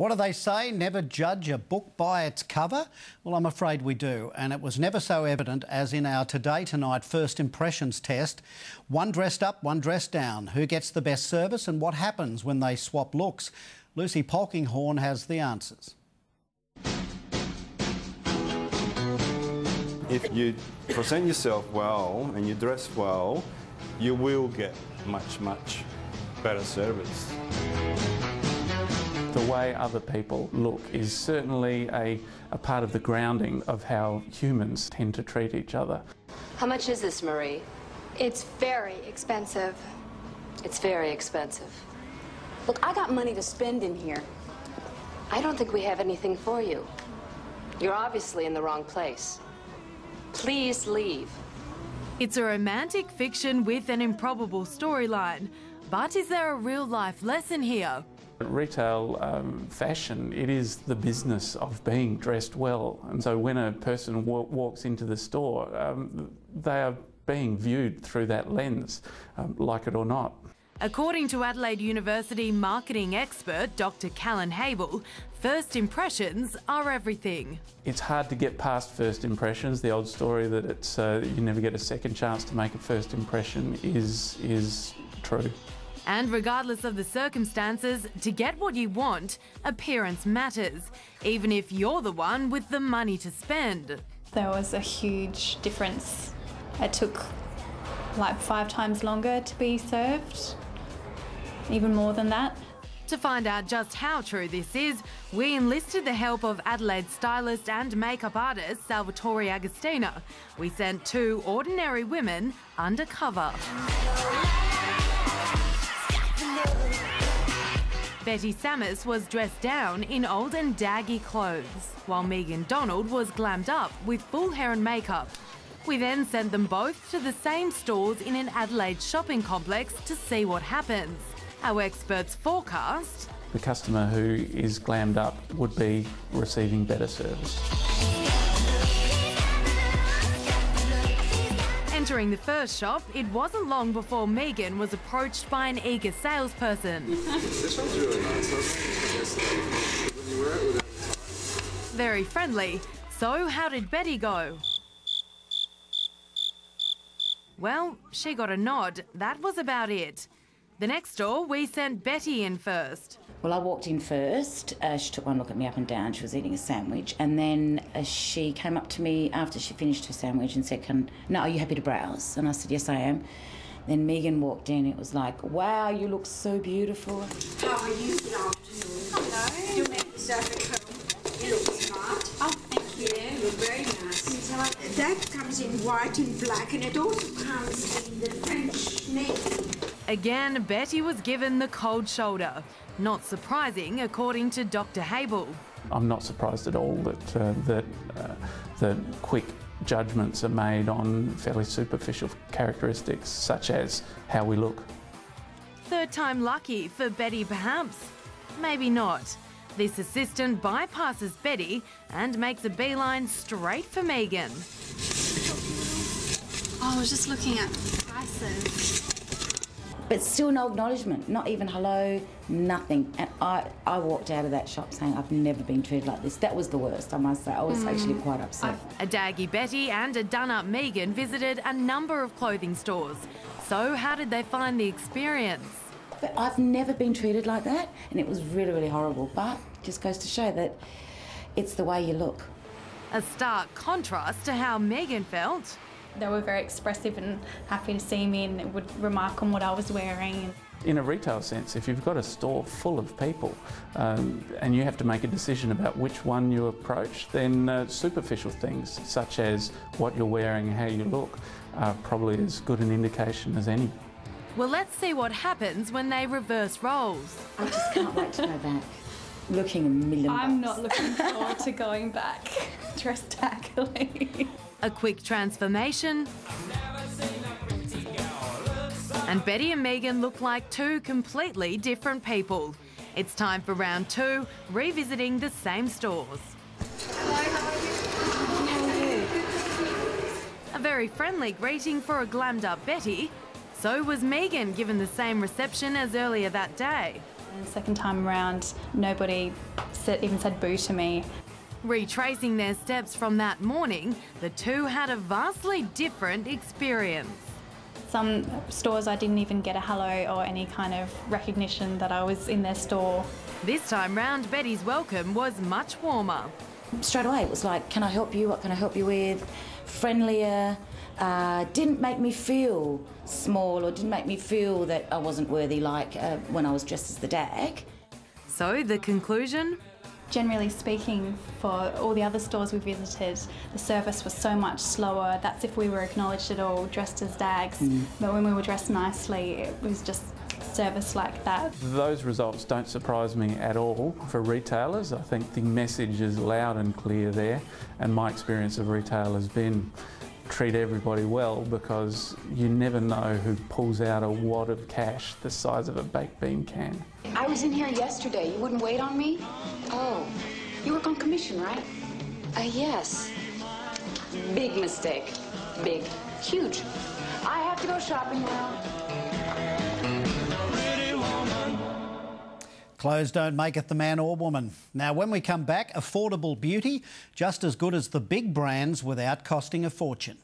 What do they say? Never judge a book by its cover? Well, I'm afraid we do, and it was never so evident as in our Today Tonight first impressions test. One dressed up, one dressed down. Who gets the best service and what happens when they swap looks? Lucy Polkinghorne has the answers. If you present yourself well and you dress well, you will get much better service. The way other people look is certainly a part of the grounding of how humans tend to treat each other. How much is this, Marie? It's very expensive. It's very expensive. Look, I got money to spend in here. I don't think we have anything for you. You're obviously in the wrong place. Please leave. It's a romantic fiction with an improbable storyline. But is there a real-life lesson here? Retail fashion, it is the business of being dressed well. And so when a person walks into the store, they are being viewed through that lens, like it or not. According to Adelaide University marketing expert Dr. Callan Habel, first impressions are everything. It's hard to get past first impressions. The old story that it's you never get a second chance to make a first impression is true. And regardless of the circumstances, to get what you want, appearance matters, even if you're the one with the money to spend. There was a huge difference. It took like 5 times longer to be served, even more than that. To find out just how true this is, we enlisted the help of Adelaide stylist and makeup artist Salvatore Agostina. We sent 2 ordinary women undercover. Betty Samus was dressed down in old and daggy clothes, while Megan Donald was glammed up with full hair and makeup. We then sent them both to the same stores in an Adelaide shopping complex to see what happens. Our experts forecast the customer who is glammed up would be receiving better service. Entering the first shop, it wasn't long before Megan was approached by an eager salesperson. This one's really nice. Very friendly. So how did Betty go? Well, she got a nod. That was about it. The next door, we sent Betty in first. Well, I walked in first. She took one look at me up and down. She was eating a sandwich. And then she came up to me after she finished her sandwich and said, are you happy to browse? And I said, yes, I am. Then Megan walked in. It was like, wow, you look so beautiful. How are you? Good afternoon. Hello. Your name is Africa. You look smart. Oh, thank you. You look very nice. That comes in white and black, and it also comes in the French navy. Again, Betty was given the cold shoulder. Not surprising, according to Dr. Habel. I'm not surprised at all that quick judgments are made on fairly superficial characteristics, such as how we look. Third time lucky for Betty, perhaps? Maybe not. This assistant bypasses Betty and makes a beeline straight for Megan. I was just looking at prices. But still no acknowledgement, not even hello, nothing. And I walked out of that shop saying I've never been treated like this. That was the worst, I must say. I was actually quite upset. A daggy Betty and a done-up Megan visited a number of clothing stores. So how did they find the experience? But I've never been treated like that, and it was really, really horrible. But it just goes to show that it's the way you look. A stark contrast to how Megan felt. They were very expressive and happy to see me and would remark on what I was wearing. In a retail sense, if you've got a store full of people and you have to make a decision about which one you approach, then superficial things such as what you're wearing and how you look are probably as good an indication as any. Well, let's see what happens when they reverse roles. I just can't wait to go back. Looking $1 million. I'm not looking forward to going back dressed tackily. A quick transformation, and Betty and Megan look like 2 completely different people. It's time for round 2, revisiting the same stores. Hello, how are you? A very friendly greeting for a glammed up Betty. So was Megan given the same reception as earlier that day. And the second time around, nobody even said boo to me. Retracing their steps from that morning, the two had a vastly different experience. Some stores I didn't even get a hello or any kind of recognition that I was in their store. This time round, Betty's welcome was much warmer. Straight away it was like, can I help you? What can I help you with? Friendlier. Didn't make me feel small or didn't make me feel that I wasn't worthy like when I was dressed as the dag. So the conclusion? Generally speaking, for all the other stores we visited, the service was so much slower. That's if we were acknowledged at all, dressed as dags. But when we were dressed nicely, it was just service like that. Those results don't surprise me at all. For retailers, I think the message is loud and clear there, and my experience of retail has been treat everybody well, because you never know who pulls out a wad of cash the size of a baked bean can. I was in here yesterday. You wouldn't wait on me? Oh, you work on commission, right? Yes. Big mistake. Big. Huge. I have to go shopping now. Clothes don't maketh the man or woman. Now, when we come back, affordable beauty, just as good as the big brands without costing a fortune.